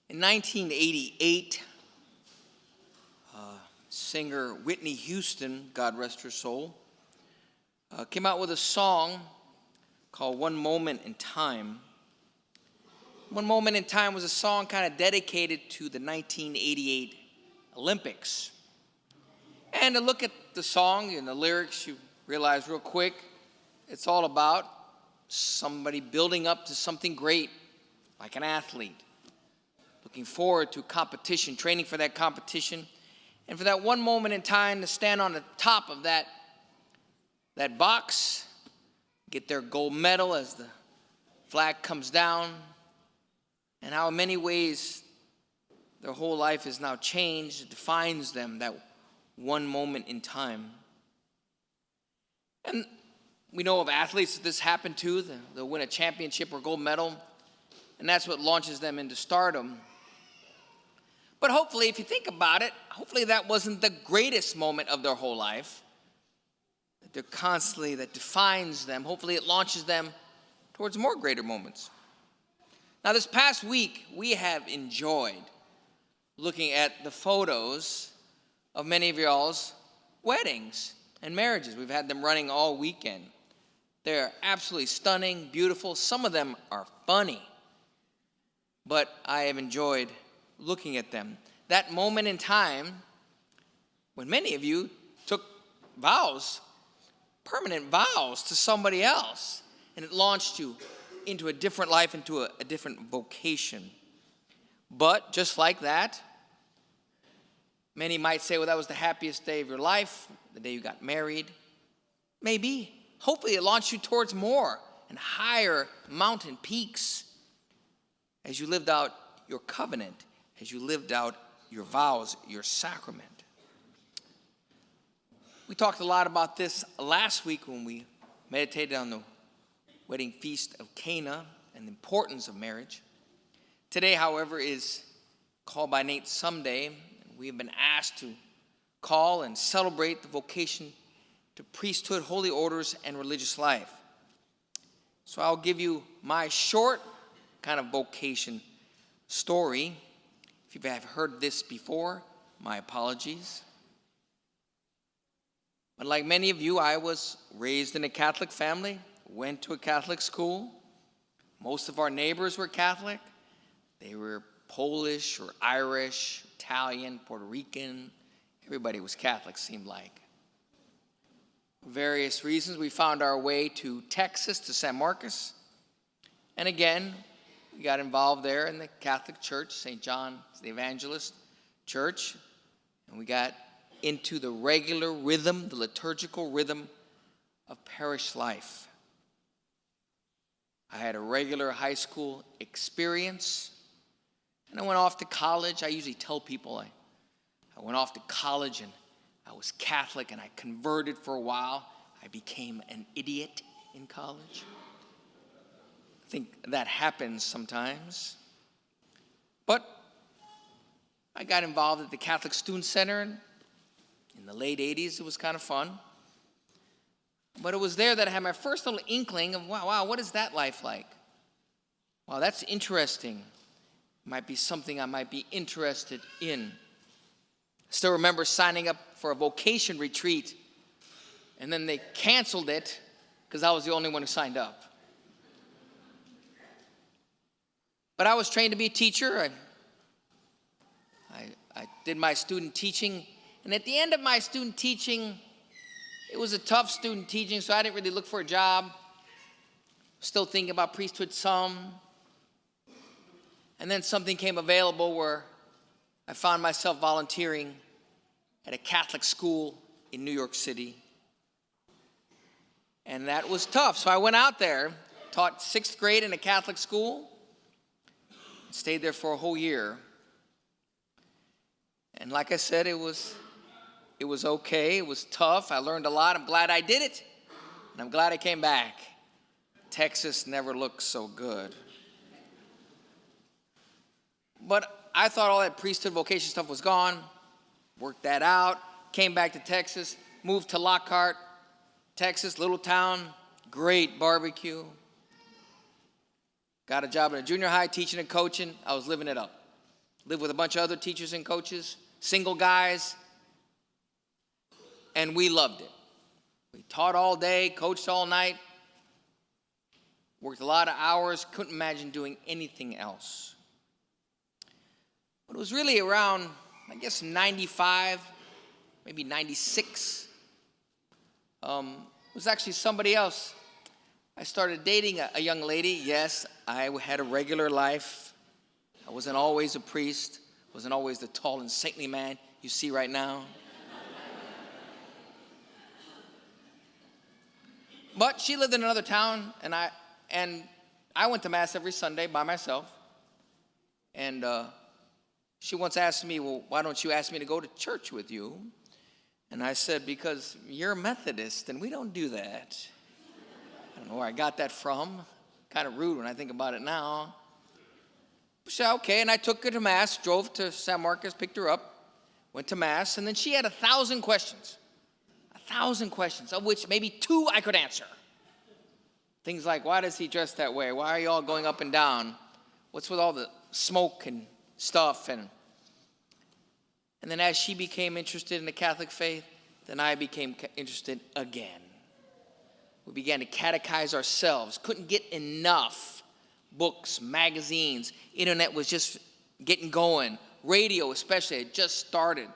In 1988, singer Whitney Houston, God rest her soul, came out with a song called One Moment in Time. One Moment in Time was a song kind of dedicated to the 1988 Olympics. And to look at the song and the lyrics, you realize real quick, it's all about somebody building up to something great, like an athlete, looking forward to competition, training for that competition, and for that one moment in time to stand on the top of that box, get their gold medal as the flag comes down, and how in many ways their whole life is now changed. It defines them, that one moment in time. And we know of athletes that this happened to. They'll win a championship or gold medal, and that's what launches them into stardom. But hopefully, if you think about it, hopefully that wasn't the greatest moment of their whole life. That defines them. Hopefully it launches them towards more greater moments. Now, this past week, we have enjoyed looking at the photos of many of y'all's weddings and marriages. We've had them running all weekend. They're absolutely stunning, beautiful. Some of them are funny, but I have enjoyed looking at them. That moment in time when many of you took vows, permanent vows to somebody else, and it launched you into a different life, into a different vocation. But just like that, many might say, well, that was the happiest day of your life, the day you got married. Maybe. Hopefully it launched you towards more and higher mountain peaks as you lived out your covenant, as you lived out your vows, your sacrament. We talked a lot about this last week when we meditated on the wedding feast of Cana and the importance of marriage. Today, however, is Called by Nate Someday. We have been asked to call and celebrate the vocation to priesthood, holy orders, and religious life. So I'll give you my short kind of vocation story. If you have heard this before, my apologies. But like many of you, I was raised in a Catholic family, went to a Catholic school. Most of our neighbors were Catholic. They were Polish or Irish, Italian, Puerto Rican. Everybody was Catholic, seemed like. For various reasons, we found our way to Texas, to San Marcos. And again, we got involved there in the Catholic Church, St. John the Evangelist Church. And we got into the regular rhythm, the liturgical rhythm of parish life. I had a regular high school experience, and I went off to college. I usually tell people I went off to college and I was Catholic and I converted for a while. I became an idiot in college. I think that happens sometimes. But I got involved at the Catholic Student Center in the late 80s. It was kind of fun. But it was there that I had my first little inkling of, wow, what is that life like? Wow, that's interesting. Might be something I might be interested in. I still remember signing up for a vocation retreat, and then they canceled it because I was the only one who signed up. But I was trained to be a teacher. I did my student teaching, and at the end of my student teaching, it was a tough student teaching, so I didn't really look for a job. Still thinking about priesthood some. And then something came available where I found myself volunteering at a Catholic school in New York City. And that was tough. So I went out there, taught 6th grade in a Catholic school, stayed there for a whole year. And like I said, it was okay. It was tough. I learned a lot. I'm glad I did it. And I'm glad I came back. Texas never looked so good. But I thought all that priesthood vocation stuff was gone. Worked that out. Came back to Texas. Moved to Lockhart, Texas, little town. Great barbecue. Got a job in a junior high teaching and coaching. I was living it up. lived with a bunch of other teachers and coaches, single guys, and we loved it. We taught all day, coached all night, worked a lot of hours, couldn't imagine doing anything else. But it was really around, I guess, 95, maybe 96. It was actually somebody else. I started dating a young lady. Yes, I had a regular life. I wasn't always a priest. Wasn't always the tall and saintly man you see right now. But she lived in another town, and I went to Mass every Sunday by myself. And she once asked me, well, why don't you ask me to go to church with you? And I said, because you're a Methodist, and we don't do that. I don't know where I got that from. Kind of rude when I think about it now. She said, okay, and I took her to Mass, drove to San Marcos, picked her up, went to Mass, and then she had 1,000 questions. 1,000 questions, of which maybe 2 I could answer. Things like, why does he dress that way? Why are you all going up and down? What's with all the smoke and stuff? And then as she became interested in the Catholic faith, then I became interested again. We began to catechize ourselves. Couldn't get enough books, magazines. Internet was just getting going. Radio especially had just started.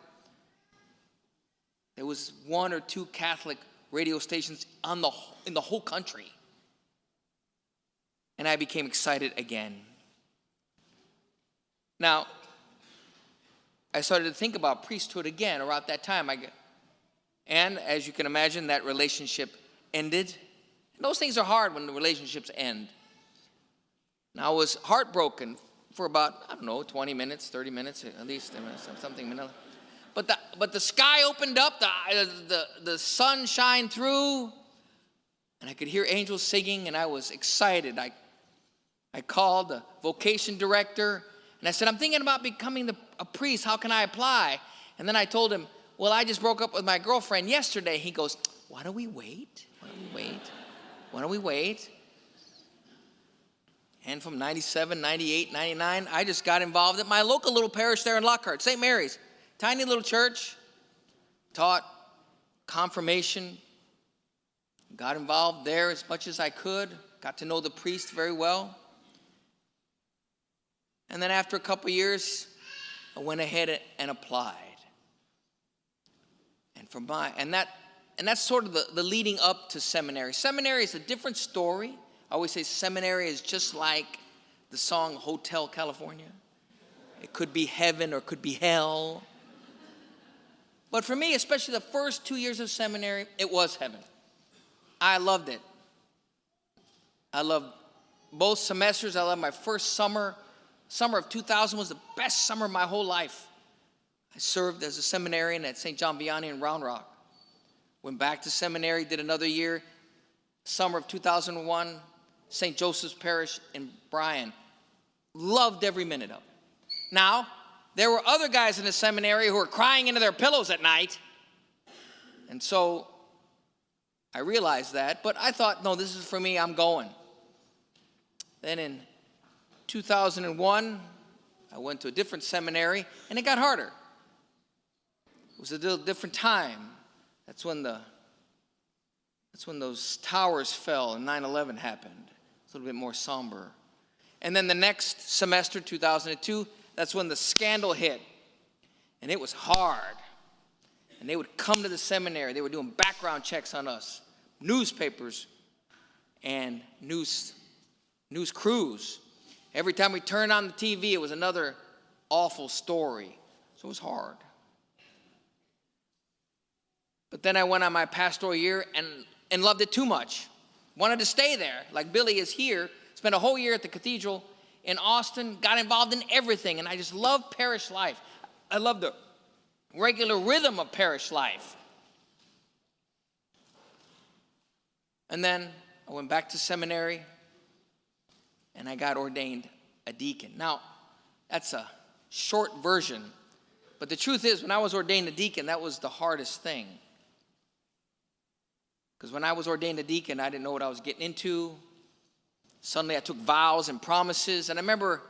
There was 1 or 2 Catholic radio stations in the whole country. And I became excited again. Now, I started to think about priesthood again around that time. And as you can imagine, that relationship ended. And those things are hard when the relationships end. And I was heartbroken for about, 20 minutes, 30 minutes, at least, something. But the sky opened up, the sun shined through, and I could hear angels singing, and I was excited. I called the vocation director, and I said, I'm thinking about becoming a priest. How can I apply? And then I told him, well, I just broke up with my girlfriend yesterday. He goes, why don't we wait? And from 97, 98, 99, I just got involved at my local little parish there in Lockhart, St. Mary's. Tiny little church, taught confirmation, got involved there as much as I could, got to know the priest very well. And then after a couple years, I went ahead and applied. And that's sort of the leading up to seminary. Seminary is a different story. I always say seminary is just like the song Hotel California. It could be heaven or it could be hell. But for me, especially the first 2 years of seminary, it was heaven. I loved it. I loved both semesters. I loved my first summer. Summer of 2000 was the best summer of my whole life. I served as a seminarian at St. John Vianney in Round Rock. Went back to seminary, did another year. Summer of 2001, St. Joseph's Parish in Bryan. Loved every minute of it. Now, there were other guys in the seminary who were crying into their pillows at night. And so I realized that, but I thought, no, this is for me, I'm going. Then in 2001, I went to a different seminary, and it got harder. It was a little different time. That's when those towers fell and 9/11 happened. It's a little bit more somber. And then the next semester, 2002, that's when the scandal hit. And it was hard. And they would come to the seminary. They were doing background checks on us. Newspapers and news crews. Every time we turned on the TV, it was another awful story. So it was hard. But then I went on my pastoral year and loved it too much. Wanted to stay there, like Billy is here. Spent a whole year at the cathedral in Austin, got involved in everything, and I just love parish life. I love the regular rhythm of parish life. And then I went back to seminary, and I got ordained a deacon. Now, that's a short version, but the truth is, when I was ordained a deacon, that was the hardest thing. Because when I was ordained a deacon, I didn't know what I was getting into. Suddenly I took vows and promises, and I remember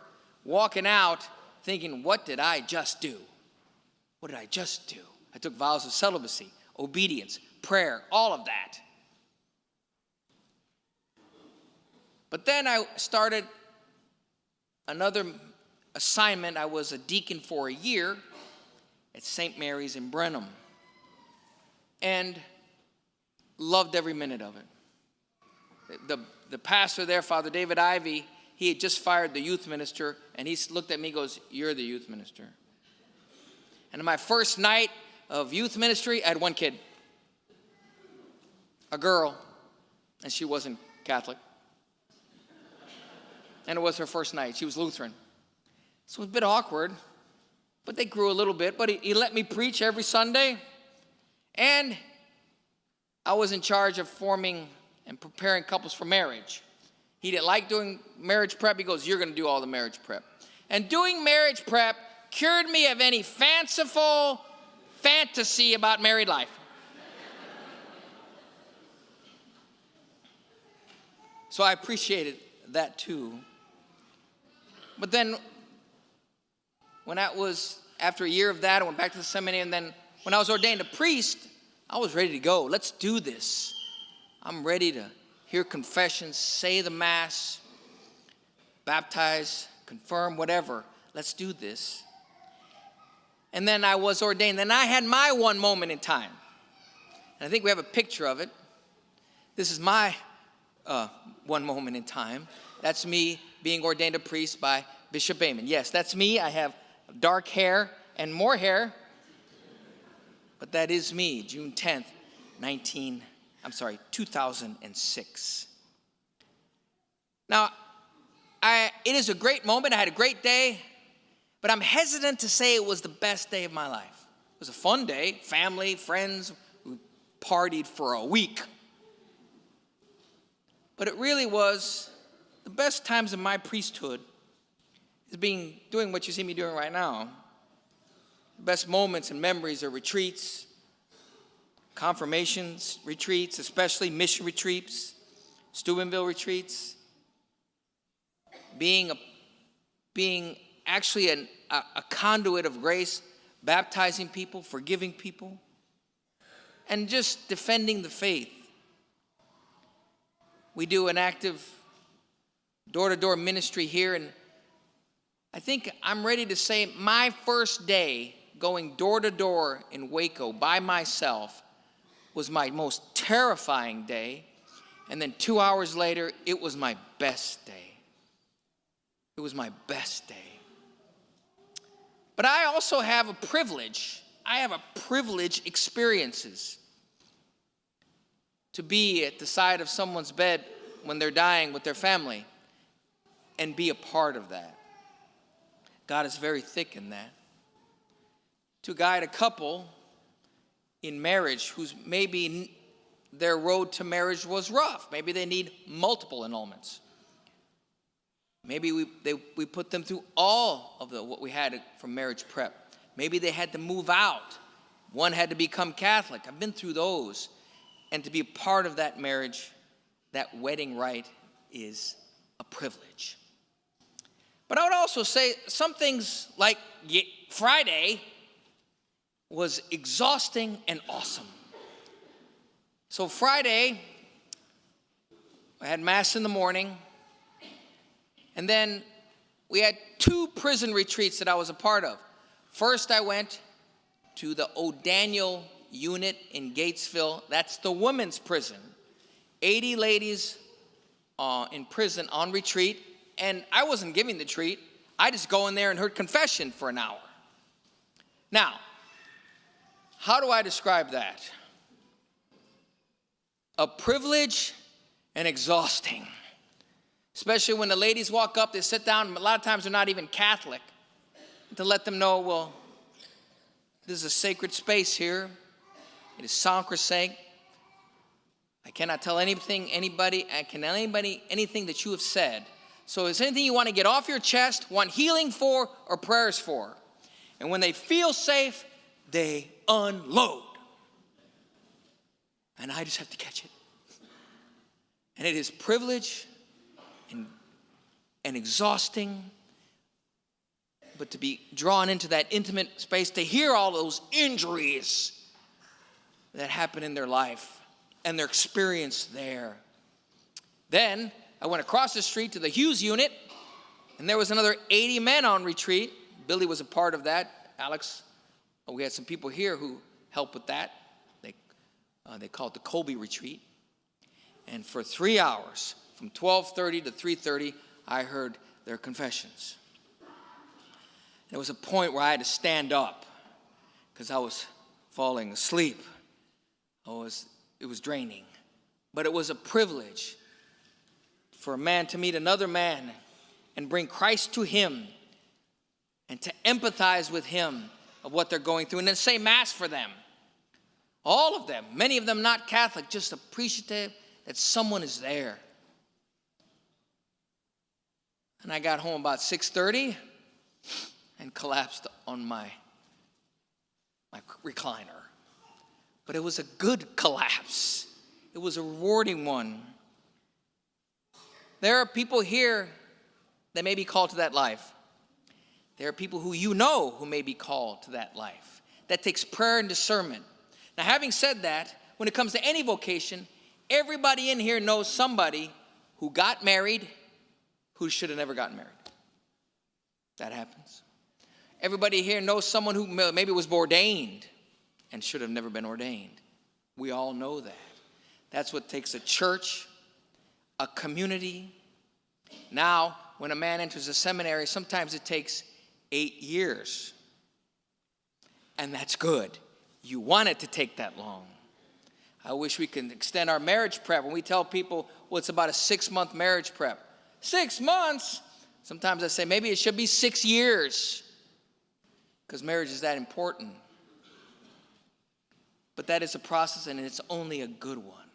walking out, thinking, what did I just do? What did I just do? I took vows of celibacy, obedience, prayer, all of that. But then I started another assignment. I was a deacon for a year at St. Mary's in Brenham, and loved every minute of it. The pastor there, Father David Ivy, he had just fired the youth minister, and he looked at me and goes, "You're the youth minister." And on my first night of youth ministry, I had one kid, a girl, and she wasn't Catholic. And it was her first night. She was Lutheran. So it was a bit awkward, but they grew a little bit. But he let me preach every Sunday, and I was in charge of forming and preparing couples for marriage. He didn't like doing marriage prep. He goes, "You're going to do all the marriage prep." And doing marriage prep cured me of any fanciful fantasy about married life. So I appreciated that too. But then when that was, after a year of that, I went back to the seminary, and then when I was ordained a priest, I was ready to go. Let's do this. I'm ready to hear confessions, say the Mass, baptize, confirm, whatever. Let's do this. And then I was ordained. Then I had my one moment in time. And I think we have a picture of it. This is my one moment in time. That's me being ordained a priest by Bishop Amen. Yes, that's me. I have dark hair and more hair. But that is me, June 10th, 2006. Now, it is a great moment. I had a great day, but I'm hesitant to say it was the best day of my life. It was a fun day, family, friends, we partied for a week. But it really was the best times of my priesthood is doing what you see me doing right now. The best moments and memories are retreats, confirmations retreats, especially mission retreats, Steubenville retreats, being actually a conduit of grace, baptizing people, forgiving people, and just defending the faith. We do an active door-to-door ministry here, and I think I'm ready to say my first day going door-to-door in Waco by myself was my most terrifying day, and then 2 hours later, it was my best day. It was my best day. But I also have a privilege. I have a privilege experiences to be at the side of someone's bed when they're dying with their family and be a part of that. God is very thick in that. To guide a couple in marriage who's maybe their road to marriage was rough. Maybe they need multiple annulments. Maybe we put them through all of what we had from marriage prep. Maybe they had to move out. One had to become Catholic. I've been through those. And to be a part of that marriage, that wedding rite is a privilege. But I would also say some things like Friday was exhausting and awesome. So Friday, I had Mass in the morning, and then we had 2 prison retreats that I was a part of. First, I went to the O'Daniel unit in Gatesville. That's the women's prison. 80 ladies in prison on retreat, and I wasn't giving the treat. I just go in there and heard confession for an hour. Now, how do I describe that? A privilege and exhausting. Especially when the ladies walk up, they sit down, and a lot of times they're not even Catholic. To let them know, well, this is a sacred space here. It is sacrosanct. I cannot tell anything that you have said. So is there anything you want to get off your chest, want healing for, or prayers for? And when they feel safe, they unload. And I just have to catch it. And it is privilege and exhausting, but to be drawn into that intimate space, to hear all those injuries that happen in their life and their experience there. Then I went across the street to the Hughes unit, and there was another 80 men on retreat. Billy was a part of that. Alex, we had some people here who helped with that. They call it the Colby retreat. And for 3 hours, from 12:30 to 3:30, I heard their confessions. There was a point where I had to stand up because I was falling asleep. It was draining. But it was a privilege for a man to meet another man and bring Christ to him and to empathize with him of what they're going through and then say Mass for them. All of them, many of them not Catholic, just appreciative that someone is there. And I got home about 6:30 and collapsed on my recliner. But it was a good collapse. It was a rewarding one. There are people here that may be called to that life. There are people who you know who may be called to that life. That takes prayer and discernment. Now, having said that, when it comes to any vocation, everybody in here knows somebody who got married who should have never gotten married. That happens. Everybody here knows someone who maybe was ordained and should have never been ordained. We all know that. That's what takes a church, a community. Now, when a man enters a seminary, sometimes it takes 8 years. And that's good. You want it to take that long. I wish we could extend our marriage prep. When we tell people, well, it's about a 6-month marriage prep. 6 months? Sometimes I say maybe it should be 6 years because marriage is that important. But that is a process, and it's only a good one.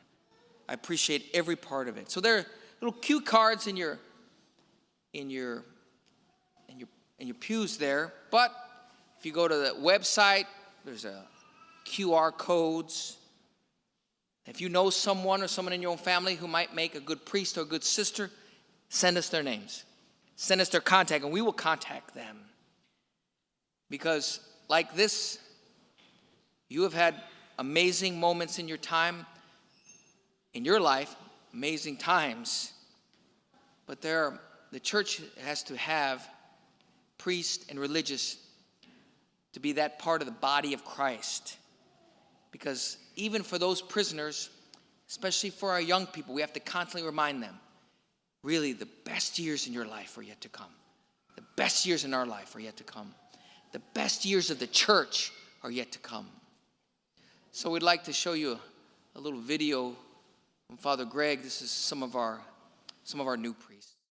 I appreciate every part of it. So there are little cue cards in your pews there. But if you go to the website, there's a QR codes. If you know someone or someone in your own family who might make a good priest or a good sister, send us their names. Send us their contact, and we will contact them. Because like this, you have had amazing moments in your time, in your life, amazing times. But the church has to have priests and religious to be that part of the body of Christ. Because even for those prisoners, especially for our young people, we have to constantly remind them, really, the best years in your life are yet to come. The best years in our life are yet to come. The best years of the church are yet to come. So we'd like to show you a little video from Father Greg. This is some of our new priests.